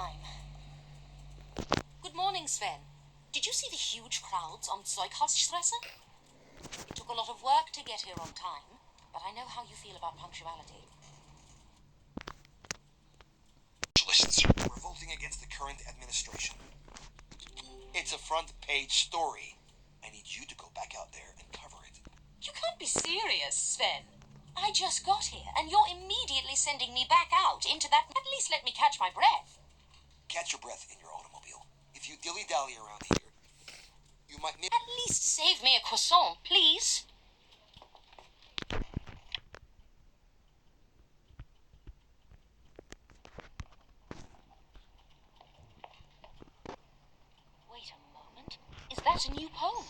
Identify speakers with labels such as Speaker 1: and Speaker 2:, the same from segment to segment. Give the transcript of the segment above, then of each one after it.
Speaker 1: time. Good morning, Sven. Did you see the huge crowds on Zeughausstrasse? It took a lot of work to get here on time, but I know how you feel about punctuality.
Speaker 2: Socialists revolting against the current administration. It's a front-page story. I need you to go back out there and cover it.
Speaker 1: You can't be serious, Sven. I just got here, and you're immediately sending me back out into that... At least let me catch my breath.
Speaker 2: Catch your breath in your automobile. If you dilly-dally around here, you might...
Speaker 1: At least save me a croissant, please. Wait a moment. Is that a new poem?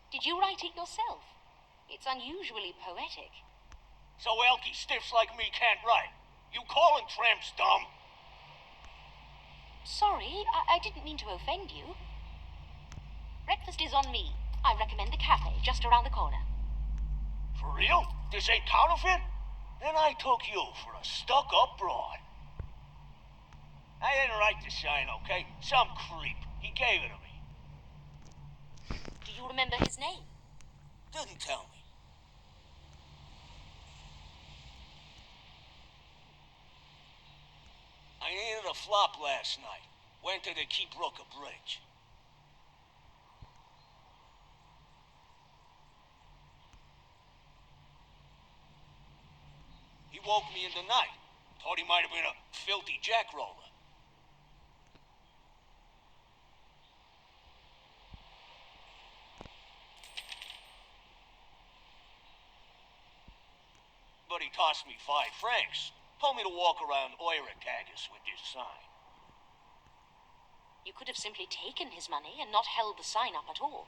Speaker 1: Did you write it yourself? It's unusually poetic.
Speaker 3: So elky stiffs like me can't write. You calling tramps dumb?
Speaker 1: Sorry, I didn't mean to offend you. Breakfast is on me. I recommend the cafe just around the corner.
Speaker 3: For real? This ain't counterfeit? Then I took you for a stuck-up broad. I didn't write the sign, okay? Some creep. He gave it to me.
Speaker 1: Do you remember his name?
Speaker 3: Didn't tell me. I needed a flop last night. Went to the Keybrook Bridge. He woke me in the night. Thought he might have been a filthy jackroller. But he tossed me 5 francs. Told me to walk around Euretagus with this sign.
Speaker 1: You could have simply taken his money and not held the sign up at all.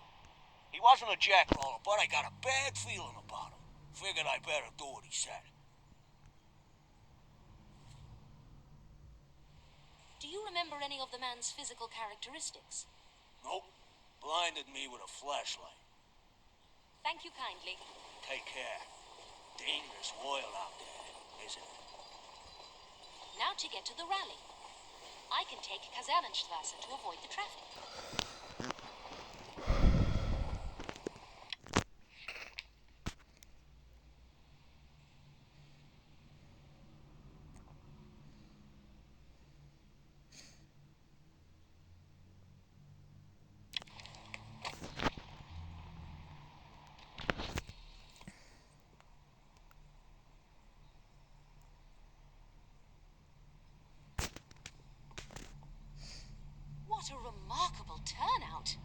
Speaker 3: He wasn't a jackroller, but I got a bad feeling about him. Figured I better do what he said.
Speaker 1: Do you remember any of the man's physical characteristics?
Speaker 3: Nope. Blinded me with a flashlight.
Speaker 1: Thank you kindly.
Speaker 3: Take care. Dangerous world out there, isn't it?
Speaker 1: Now to get to the rally. I can take Kasernenstrasse to avoid the traffic. What a remarkable turnout!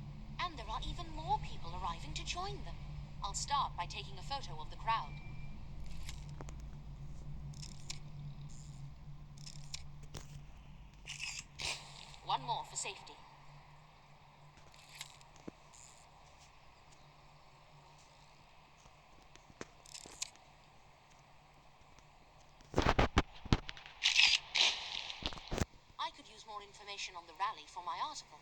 Speaker 1: And there are even more people arriving to join them. I'll start by taking a photo of the crowd. One more for safety. I could use more information on the rally for my article.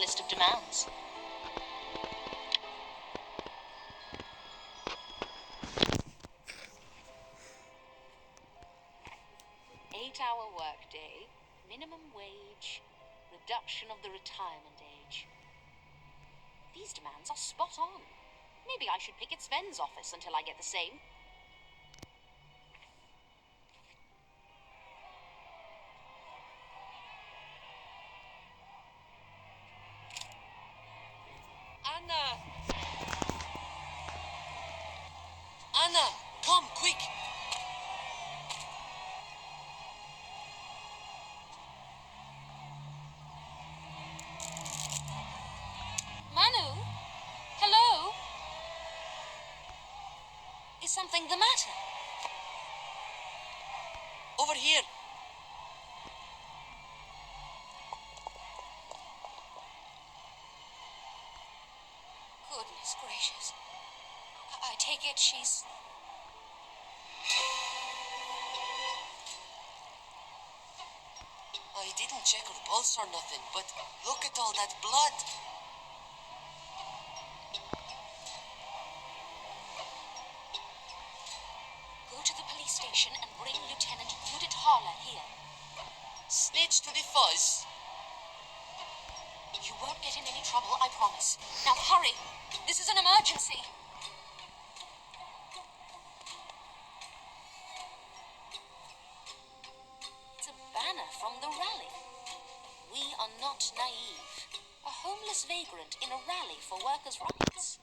Speaker 1: list of demands. Eight-hour workday, minimum wage, reduction of the retirement age. These demands are spot on. Maybe I should pick at Sven's office until I get the same.
Speaker 4: Anna! Anna, come, quick!
Speaker 1: Manu? Hello? Is something the matter?
Speaker 4: Over here!
Speaker 1: Goodness gracious. I take it she's...
Speaker 4: I didn't check her pulse or nothing, but look at all that blood!
Speaker 1: Go to the police station and bring Lieutenant Judith Harler here.
Speaker 4: Snitch to the fuzz!
Speaker 1: You won't get in any trouble, I promise. Now hurry! This is an emergency! It's a banner from the rally. We are not naive. A homeless vagrant in a rally for workers' rights.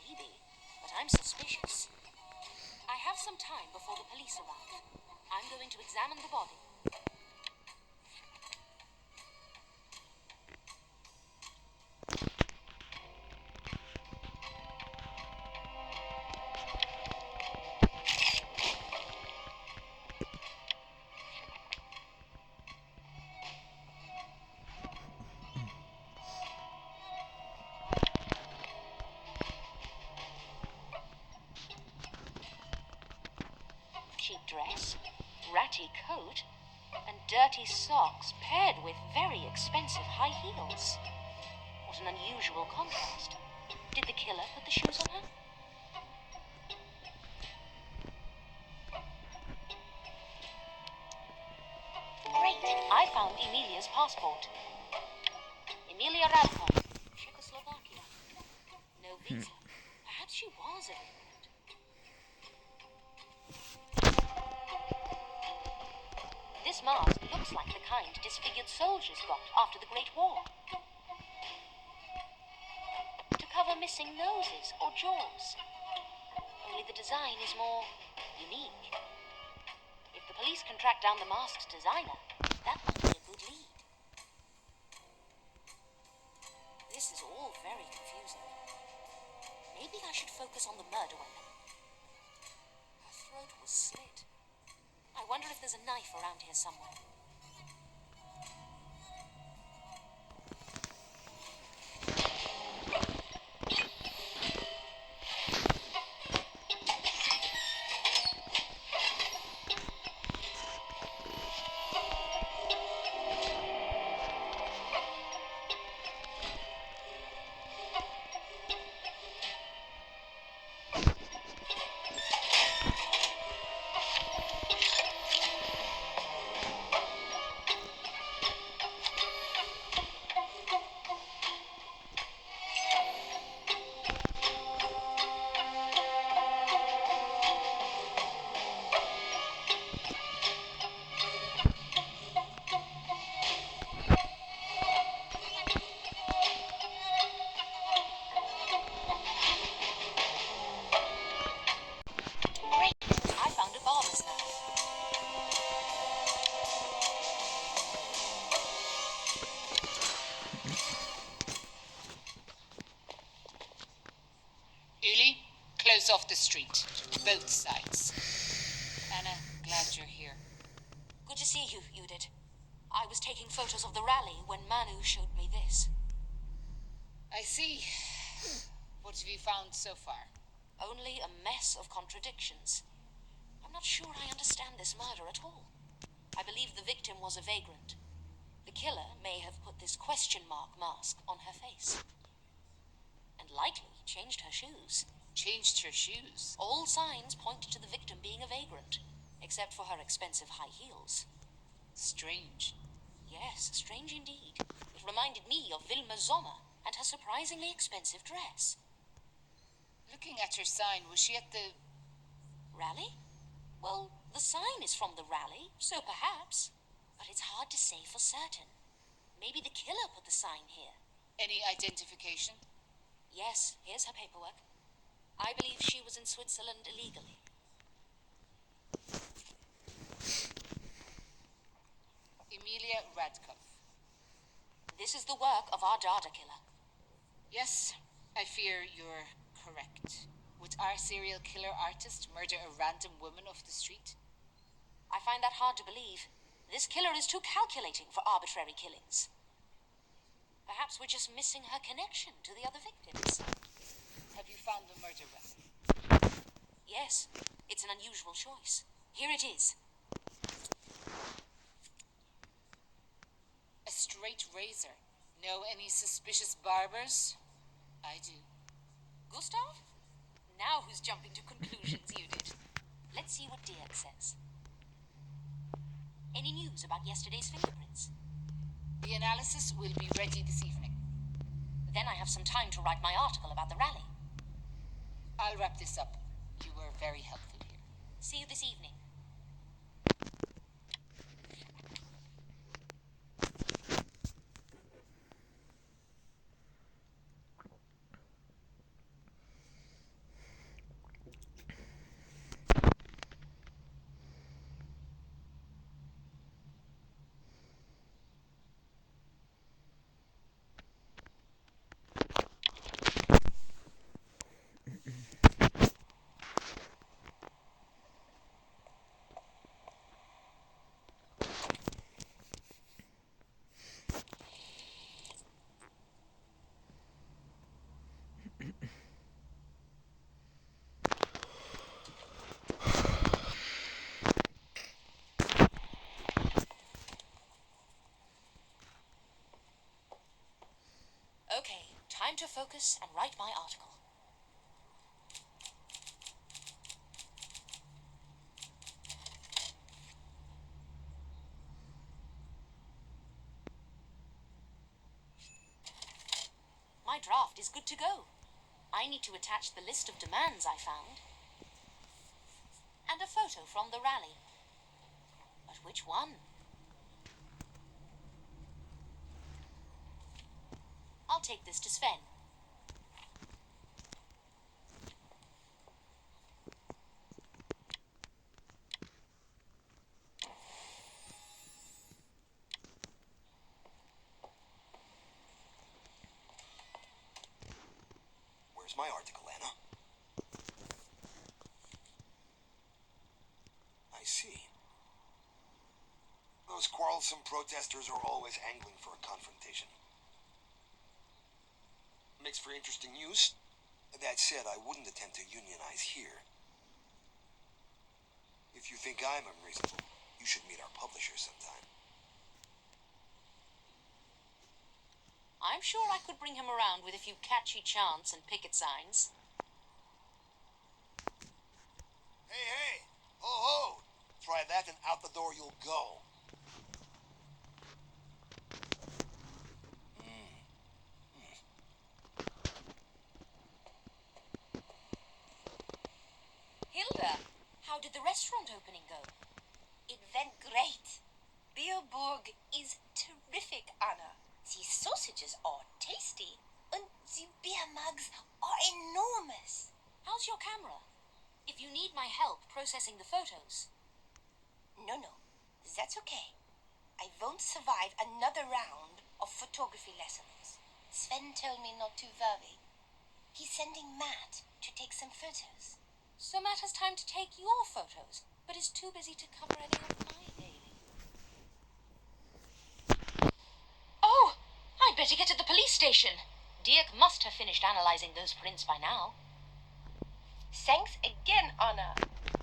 Speaker 1: Maybe, but I'm suspicious. I have some time before the police arrive. I'm going to examine the body. Cheap dress, ratty coat, and dirty socks paired with very expensive high heels. What an unusual contrast. Did the killer put the shoes on her? Great! I found Emilia's passport. Emilia Radford, Czechoslovakia. No visa. Perhaps she was a vagrant. This mask looks like the kind disfigured soldiers got after the Great War. To cover missing noses or jaws. Only the design is more unique. If the police can track down the mask's designer, that might be a good lead. This is all very confusing. Maybe I should focus on the murder weapon. Her throat was slit. I wonder if there's a knife around here somewhere.
Speaker 5: Close off the street, both sides. Anna, glad you're here.
Speaker 1: Good to see you, Judith. I was taking photos of the rally when Manu showed me this.
Speaker 5: I see. What have you found so far?
Speaker 1: Only a mess of contradictions. I'm not sure I understand this murder at all. I believe the victim was a vagrant. The killer may have put this question mark mask on her face. And likely changed her shoes.
Speaker 5: Changed her shoes.
Speaker 1: All signs point to the victim being a vagrant, except for her expensive high heels.
Speaker 5: Strange.
Speaker 1: Yes, strange indeed. It reminded me of Vilma Sommer and her surprisingly expensive dress.
Speaker 5: Looking at her sign, was she at the...
Speaker 1: Rally? Well, the sign is from the rally, so perhaps. But it's hard to say for certain. Maybe the killer put the sign here.
Speaker 5: Any identification?
Speaker 1: Yes, here's her paperwork. I believe she was in Switzerland illegally.
Speaker 5: Emilia Radkov.
Speaker 1: This is the work of our Dada killer.
Speaker 5: Yes, I fear you're correct. Would our serial killer artist murder a random woman off the street?
Speaker 1: I find that hard to believe. This killer is too calculating for arbitrary killings. Perhaps we're just missing her connection to the other victims.
Speaker 5: Have you found the murder weapon?
Speaker 1: Yes, it's an unusual choice. Here it is.
Speaker 5: A straight razor. Know any suspicious barbers? I do.
Speaker 1: Gustav? Now who's jumping to conclusions? You did. Let's see what Dirk says. Any news about yesterday's fingerprints?
Speaker 5: The analysis will be ready this evening.
Speaker 1: Then I have some time to write my article about the rally.
Speaker 5: I'll wrap this up. You were very helpful here.
Speaker 1: See you this evening. Okay, time to focus and write my article. My draft is good to go. I need to attach the list of demands I found. And a photo from the rally. But which one? I'll take this to Sven.
Speaker 2: Where's my article, Anna? I see. Those quarrelsome protesters are always angling for a confrontation. Makes for interesting news. That said, I wouldn't attempt to unionize here. If you think I'm unreasonable, you should meet our publisher sometime.
Speaker 1: I'm sure I could bring him around with a few catchy chants and picket signs.
Speaker 2: Hey, hey! Ho, ho! Try that and out the door you'll go.
Speaker 1: Hilda, how did the restaurant opening go?
Speaker 6: It went great. Bierburg is terrific, Anna. The sausages are tasty, and the beer mugs are enormous.
Speaker 1: How's your camera? If you need my help processing the photos.
Speaker 6: No, that's okay. I won't survive another round of photography lessons. Sven told me not to worry. He's sending Matt to take some photos.
Speaker 1: So Matt has time to take your photos, but is too busy to cover any of my daily. Oh! I'd better get to the police station. Dirk must have finished analyzing those prints by now.
Speaker 6: Thanks again, Anna.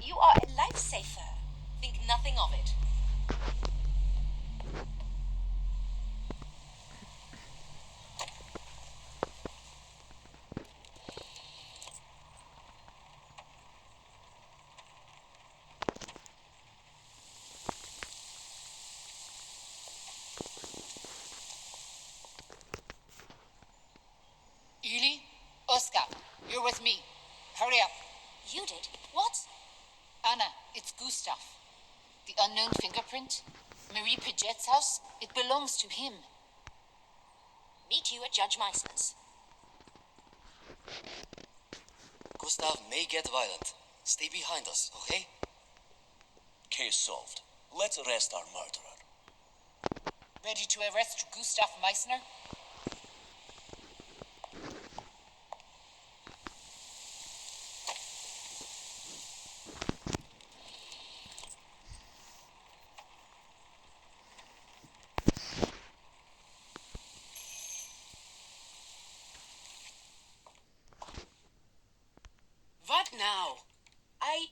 Speaker 6: You are a lifesaver.
Speaker 1: Think nothing of it.
Speaker 5: me. Hurry up.
Speaker 1: You did? What?
Speaker 5: Anna, it's Gustav. The unknown fingerprint? Marie Paget's house? It belongs to him.
Speaker 1: Meet you at Judge Meissner's.
Speaker 7: Gustav may get violent. Stay behind us, okay?
Speaker 8: Case solved. Let's arrest our murderer.
Speaker 5: Ready to arrest Gustav Meissner?
Speaker 4: What now? Hey!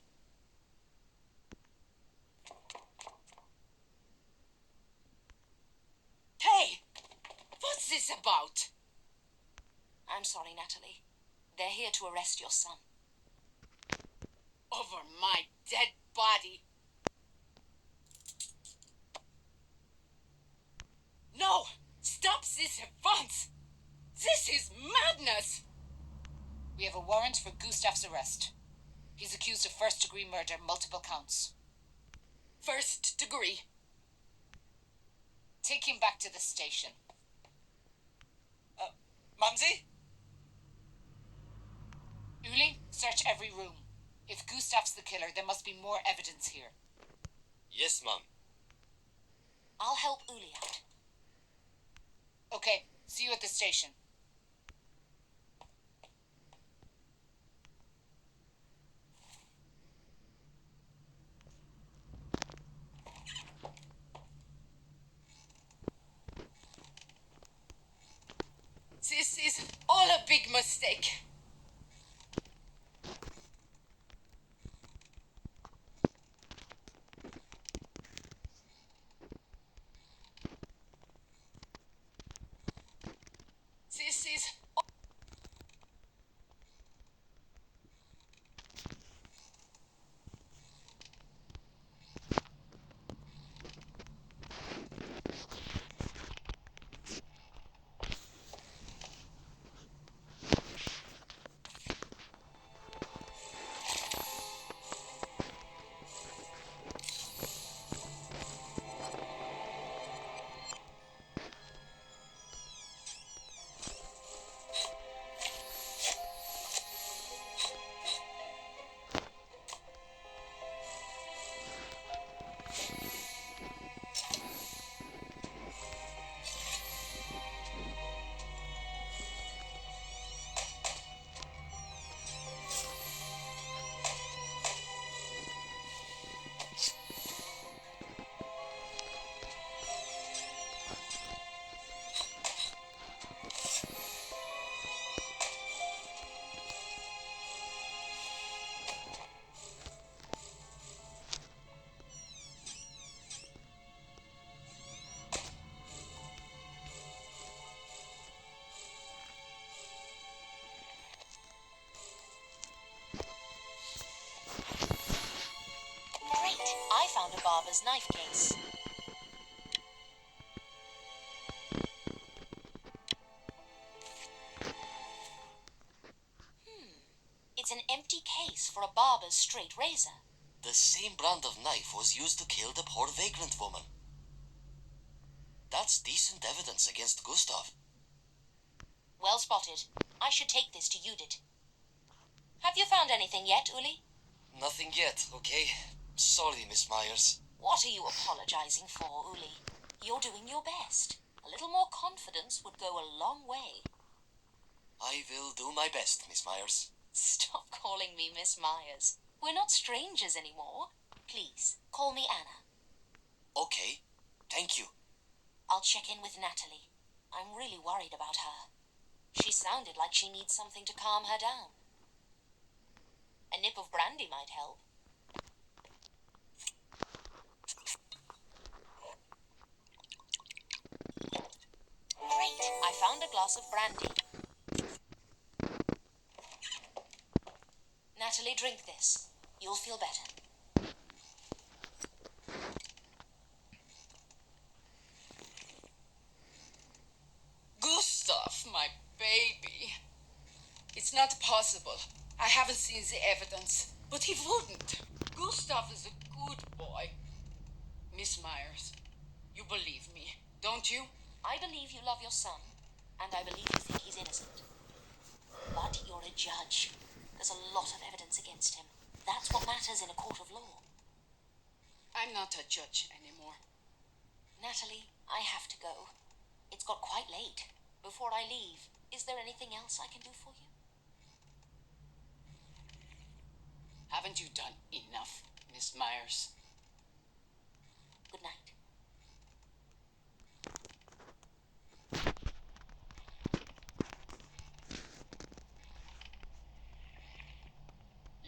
Speaker 4: What's this about?
Speaker 1: I'm sorry, Natalie. They're here to arrest your son.
Speaker 4: Over my dead body. No! Stop this at once! This is madness!
Speaker 5: We have a warrant for Gustav's arrest. He's accused of first-degree murder, multiple counts.
Speaker 4: First degree.
Speaker 5: Take him back to the station.
Speaker 7: Mumsy?
Speaker 5: Uli, search every room. If Gustav's the killer, there must be more evidence here.
Speaker 7: Yes, Mum.
Speaker 1: I'll help Uli out.
Speaker 5: Okay, see you at the station.
Speaker 4: This is all a big mistake. This is...
Speaker 1: Great. I found a barber's knife case. It's an empty case for a barber's straight razor.
Speaker 7: The same brand of knife was used to kill the poor vagrant woman. That's decent evidence against Gustav.
Speaker 1: Well spotted. I should take this to Judith. Have you found anything yet, Uli?
Speaker 7: Nothing yet, okay? Sorry, Miss Myers.
Speaker 1: What are you apologizing for, Uli? You're doing your best. A little more confidence would go a long way.
Speaker 7: I will do my best, Miss Myers.
Speaker 1: Stop calling me Miss Myers. We're not strangers anymore. Please, call me Anna.
Speaker 7: Okay, thank you.
Speaker 1: I'll check in with Natalie. I'm really worried about her. She sounded like she needs something to calm her down. A nip of brandy might help. Great, I found a glass of brandy. Natalie, drink this. You'll feel better.
Speaker 4: Gustav, my baby. It's not possible. I haven't seen the evidence, but he wouldn't. Gustav is a good boy. Miss Myers, you believe me, don't you?
Speaker 1: I believe you love your son, and I believe you think he's innocent. But you're a judge. There's a lot of evidence against him. That's what matters in a court of law.
Speaker 4: I'm not a judge anymore.
Speaker 1: Natalie, I have to go. It's got quite late. Before I leave, is there anything else I can do for you?
Speaker 4: Haven't you done enough, Miss Myers?
Speaker 1: Good night.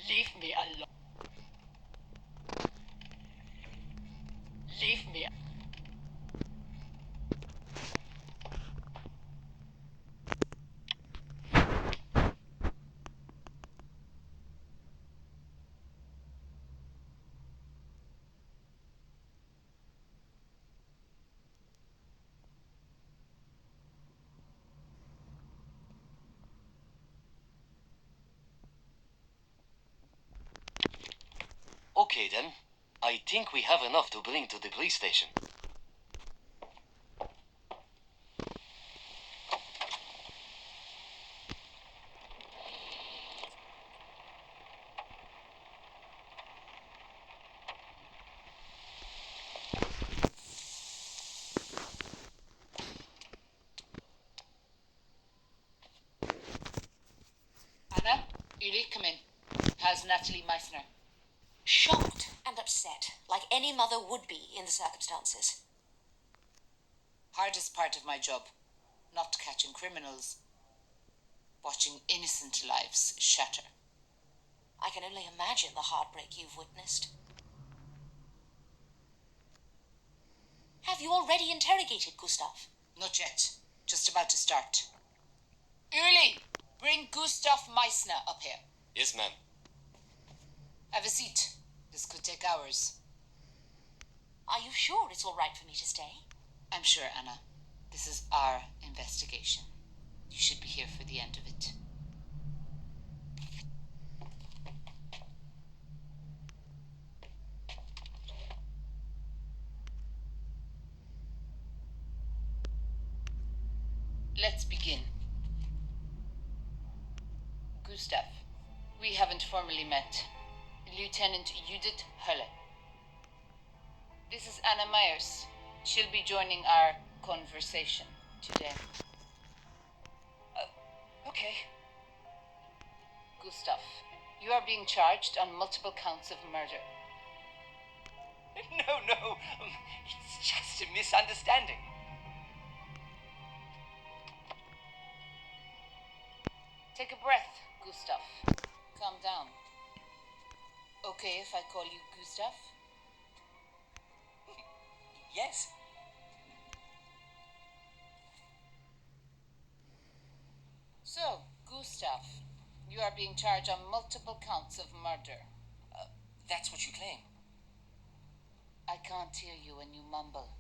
Speaker 4: Leave me alone. Leave me.
Speaker 7: Okay then. I think we have enough to bring to the police station.
Speaker 5: Anna, Uli, come in. How's Natalie Meissner?
Speaker 1: Shocked and upset, like any mother would be in the circumstances.
Speaker 5: Hardest part of my job. Not catching criminals. Watching innocent lives shatter.
Speaker 1: I can only imagine the heartbreak you've witnessed. Have you already interrogated Gustav?
Speaker 5: Not yet. Just about to start. Uli, bring Gustav Meissner up here.
Speaker 7: Yes, ma'am.
Speaker 5: Have a seat. This could take hours.
Speaker 1: Are you sure it's all right for me to stay?
Speaker 5: I'm sure, Anna. This is our investigation. You should be here for the end of it. Let's begin. Gustav, we haven't formally met. Lieutenant Judith Hölle. This is Anna Myers. She'll be joining our conversation today.
Speaker 7: Okay.
Speaker 5: Gustav, you are being charged on multiple counts of murder.
Speaker 7: No. It's just a misunderstanding.
Speaker 5: Take a breath, Gustav. Calm down. Okay if I call you Gustav?
Speaker 7: Yes.
Speaker 5: So, Gustav, you are being charged on multiple counts of murder.
Speaker 7: That's what you claim.
Speaker 5: I can't hear you when you mumble.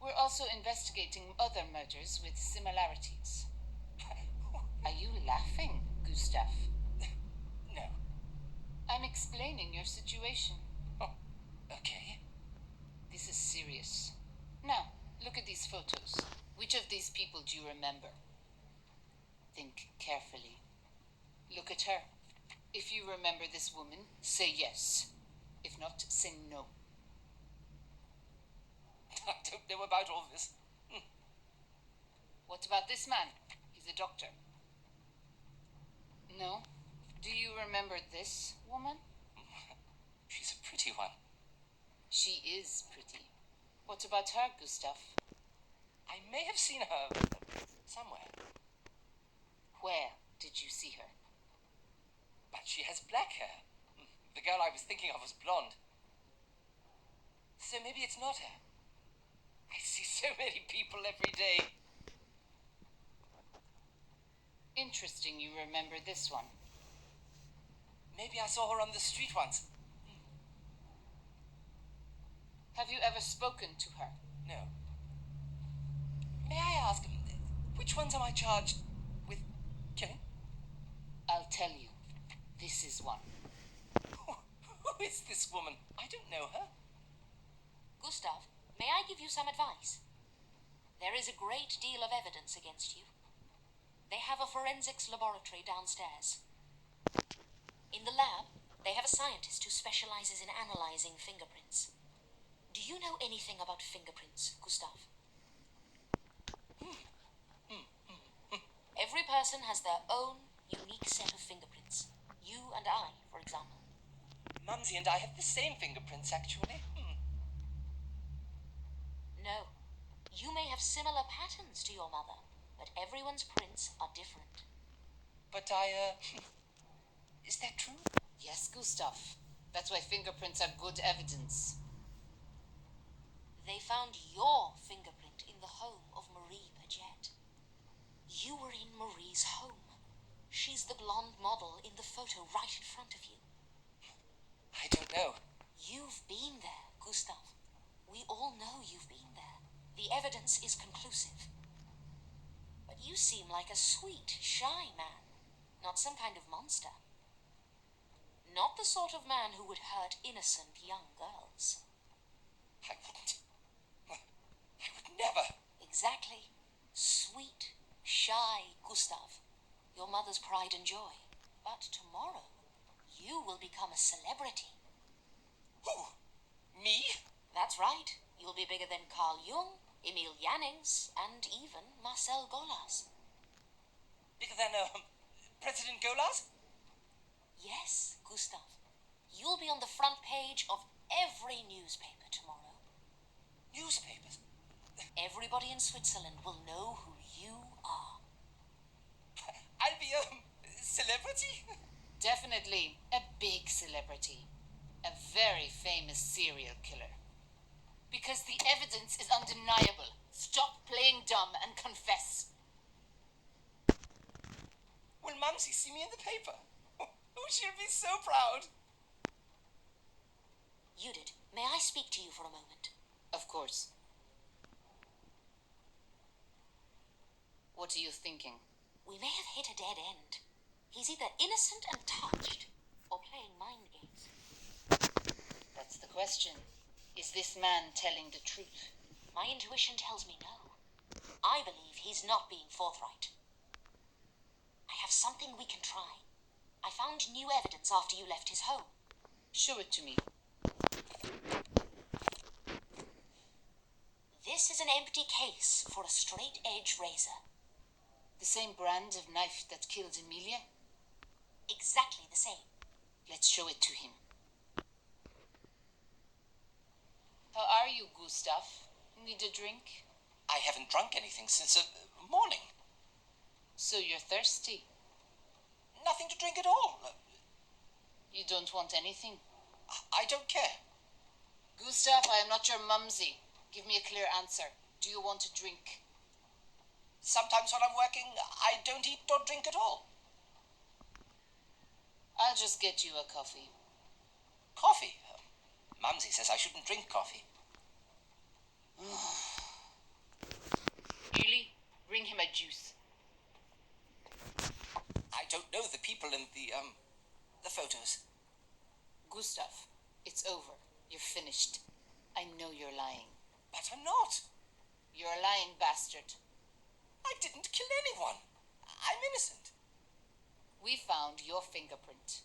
Speaker 5: We're also investigating other murders with similarities. Are you laughing, Gustav?
Speaker 7: No.
Speaker 5: I'm explaining your situation.
Speaker 7: Oh, okay.
Speaker 5: This is serious. Now, look at these photos. Which of these people do you remember? Think carefully. Look at her. If you remember this woman, say yes. If not, say no.
Speaker 7: I don't know about all this.
Speaker 5: What about this man? He's a doctor. No? Do you remember this woman?
Speaker 7: She's a pretty one.
Speaker 5: She is pretty. What about her, Gustav?
Speaker 7: I may have seen her somewhere.
Speaker 5: Where did you see her?
Speaker 7: But she has black hair. The girl I was thinking of was blonde. So maybe it's not her. I see so many people every day.
Speaker 5: Interesting you remember this one.
Speaker 7: Maybe I saw her on the street once.
Speaker 5: Have you ever spoken to her?
Speaker 7: No. May I ask, which ones am I charged with killing?
Speaker 5: I'll tell you. This is one.
Speaker 7: Who is this woman? I don't know her.
Speaker 1: Gustav, may I give you some advice? There is a great deal of evidence against you. They have a forensics laboratory downstairs. In the lab, they have a scientist who specializes in analyzing fingerprints. Do you know anything about fingerprints, Gustav? Every person has their own unique set of fingerprints. You and I, for example.
Speaker 7: Mumsy and I have the same fingerprints, actually.
Speaker 1: No. You may have similar patterns to your mother, but everyone's prints are different.
Speaker 7: But is that true?
Speaker 5: Yes, Gustav. That's why fingerprints are good evidence.
Speaker 1: They found your fingerprint in the home of Marie Paget. You were in Marie's home. She's the blonde model in the photo right in front of you.
Speaker 7: I don't know.
Speaker 1: You've been there, Gustav. We all know you've been there. The evidence is conclusive. But you seem like a sweet, shy man, not some kind of monster. Not the sort of man who would hurt innocent young girls.
Speaker 7: I wouldn't. I would never.
Speaker 1: Exactly. Sweet, shy Gustav. Your mother's pride and joy. But tomorrow, you will become a celebrity.
Speaker 7: Who? Me?
Speaker 1: That's right. You'll be bigger than Carl Jung, Emil Jannings, and even Marcel Golas.
Speaker 7: Bigger than, President Golas?
Speaker 1: Yes, Gustav. You'll be on the front page of every newspaper tomorrow.
Speaker 7: Newspapers?
Speaker 1: Everybody in Switzerland will know who you are.
Speaker 7: I'll be a celebrity?
Speaker 5: Definitely a big celebrity. A very famous serial killer. Because the evidence is undeniable. Stop playing dumb and confess.
Speaker 7: Will Mumsy see me in the paper? Oh, she'll be so proud.
Speaker 1: Judith, may I speak to you for a moment?
Speaker 5: Of course. What are you thinking?
Speaker 1: We may have hit a dead end. He's either innocent and touched, or playing mind games.
Speaker 5: That's the question. Is this man telling the truth?
Speaker 1: My intuition tells me no. I believe he's not being forthright. I have something we can try. I found new evidence after you left his home.
Speaker 5: Show it to me.
Speaker 1: This is an empty case for a straight-edge razor.
Speaker 5: The same brand of knife that killed Emilia?
Speaker 1: Exactly the same.
Speaker 5: Let's show it to him. How are you, Gustav? Need a drink?
Speaker 7: I haven't drunk anything since morning.
Speaker 5: So you're thirsty?
Speaker 7: Nothing to drink at all.
Speaker 5: You don't want anything?
Speaker 7: I don't care.
Speaker 5: Gustav, I am not your mumsy. Give me a clear answer. Do you want a drink?
Speaker 7: Sometimes when I'm working, I don't eat or drink at all.
Speaker 5: I'll just get you a coffee.
Speaker 7: Coffee? Mumsy says I shouldn't drink coffee.
Speaker 5: Really? Bring him a juice.
Speaker 7: I don't know the people in the photos.
Speaker 5: Gustav, it's over. You're finished. I know you're lying.
Speaker 7: But I'm not.
Speaker 5: You're a lying bastard.
Speaker 7: I didn't kill anyone. I'm innocent.
Speaker 5: We found your fingerprint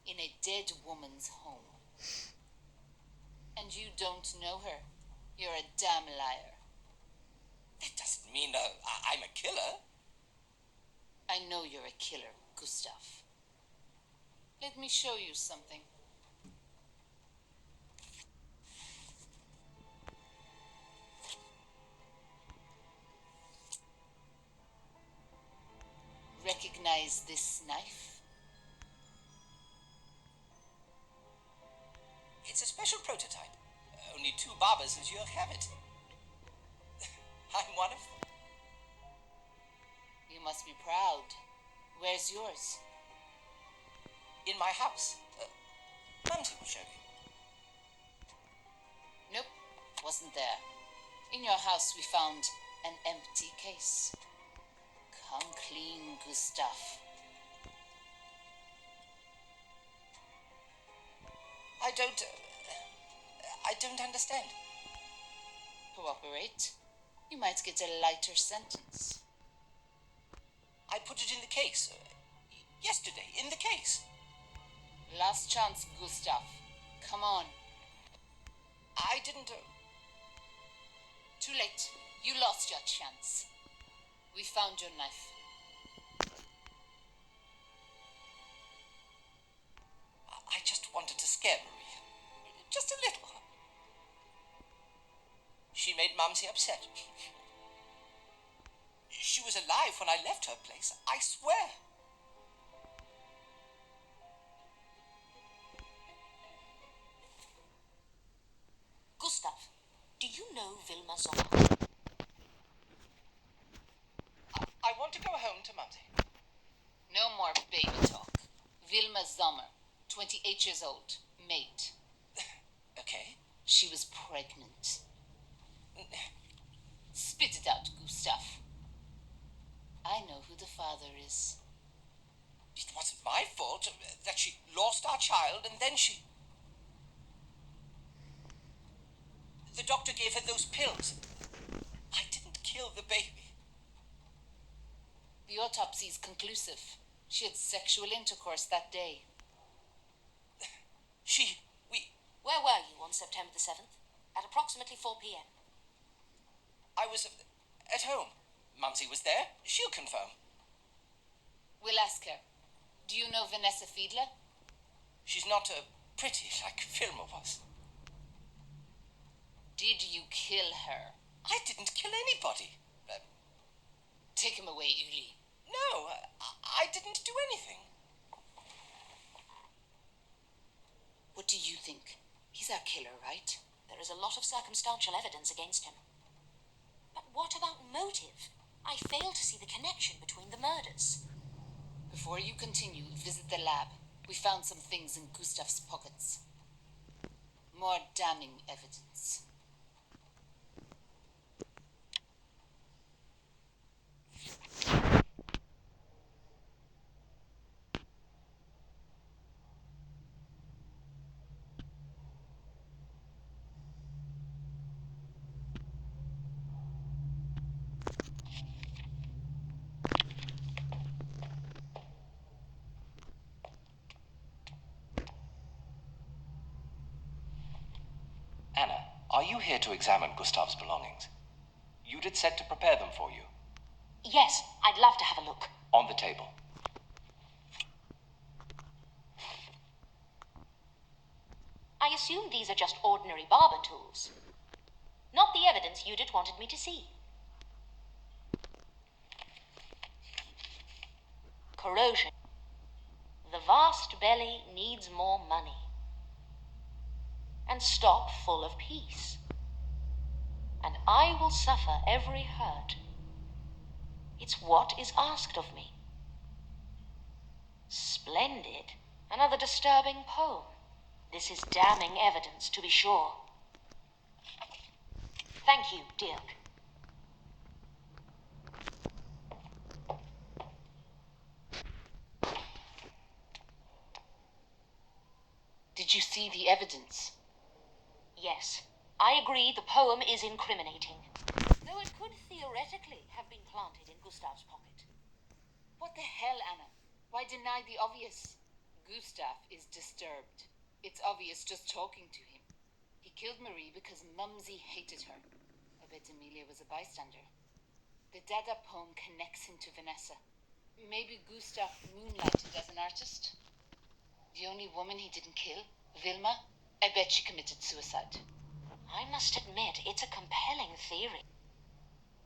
Speaker 5: in a dead woman's home. And you don't know her. You're a damn liar.
Speaker 7: That doesn't mean I'm a killer.
Speaker 5: I know you're a killer, Gustav. Let me show you something. Recognize this knife?
Speaker 7: It's a special prototype. Only 2 barbers as you have it. I'm one of them.
Speaker 5: You must be proud. Where's yours?
Speaker 7: In my house. Mumsy will show you.
Speaker 5: Nope, wasn't there. In your house we found an empty case. Come clean, Gustav.
Speaker 7: I don't understand.
Speaker 5: Cooperate. You might get a lighter sentence.
Speaker 7: I put it in the case. Yesterday, in the case.
Speaker 5: Last chance, Gustav. Come on.
Speaker 7: I didn't...
Speaker 5: Too late. You lost your chance. We found your knife.
Speaker 7: I just wanted to scare Maria. Just a little. She made Mumsy upset. She was alive when I left her place, I swear.
Speaker 1: Gustav, do you know Vilma Sommer?
Speaker 7: I want to go home to Mumsy.
Speaker 5: No more baby talk. Vilma Sommer, 28 years old, maid.
Speaker 7: Okay.
Speaker 5: She was pregnant. Spit it out, Gustav. I know who the father is.
Speaker 7: It wasn't my fault that she lost our child and then she... The doctor gave her those pills. I didn't kill the baby.
Speaker 5: The autopsy is conclusive. She had sexual intercourse that day.
Speaker 1: Where were you on September the 7th? At approximately 4 p.m.
Speaker 7: I was at home. Mumsy was there. She'll confirm.
Speaker 5: We'll ask her. Do you know Vanessa Fiedler?
Speaker 7: She's not pretty like Vilma was.
Speaker 5: Did you kill her?
Speaker 7: I didn't kill anybody.
Speaker 5: Take him away, Uli.
Speaker 7: No, I didn't do anything.
Speaker 5: What do you think? He's our killer, right?
Speaker 1: There is a lot of circumstantial evidence against him. But what about motive? I fail to see the connection between the murders.
Speaker 5: Before you continue, visit the lab. We found some things in Gustav's pockets. More damning evidence.
Speaker 9: Anna, are you here to examine Gustav's belongings? Judith said to prepare them for you.
Speaker 1: Yes, I'd love to have a look.
Speaker 9: On the table.
Speaker 1: I assume these are just ordinary barber tools. Not the evidence Judith wanted me to see. Corrosion. The vast belly needs more money. And stock full of peace. And I will suffer every hurt. It's what is asked of me. Splendid. Another disturbing poem. This is damning evidence, to be sure. Thank you, Dirk.
Speaker 5: Did you see the evidence?
Speaker 1: Yes, I agree the poem is incriminating. Though it could theoretically have been planted in Gustav's pocket.
Speaker 5: What the hell, Anna? Why deny the obvious? Gustav is disturbed. It's obvious just talking to him. He killed Marie because Mumsy hated her. I bet Emilia was a bystander. The Dada poem connects him to Vanessa. Maybe Gustav moonlighted as an artist? The only woman he didn't kill, Vilma, I bet she committed suicide.
Speaker 1: I must admit, it's a compelling theory.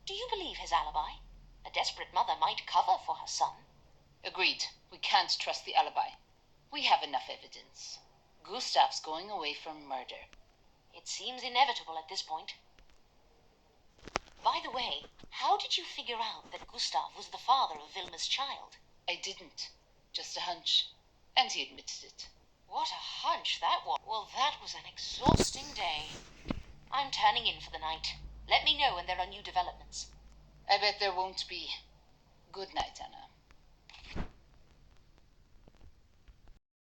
Speaker 1: Do you believe his alibi? A desperate mother might cover for her son.
Speaker 5: Agreed. We can't trust the alibi. We have enough evidence. Gustav's going away for murder.
Speaker 1: It seems inevitable at this point. By the way, how did you figure out that Gustav was the father of Vilma's child?
Speaker 5: I didn't. Just a hunch. And he admitted it.
Speaker 1: What a hunch that was. Well, that was an exhausting day. I'm turning in for the night. Let me know when there are new developments.
Speaker 5: I bet there won't be. Good night, Anna.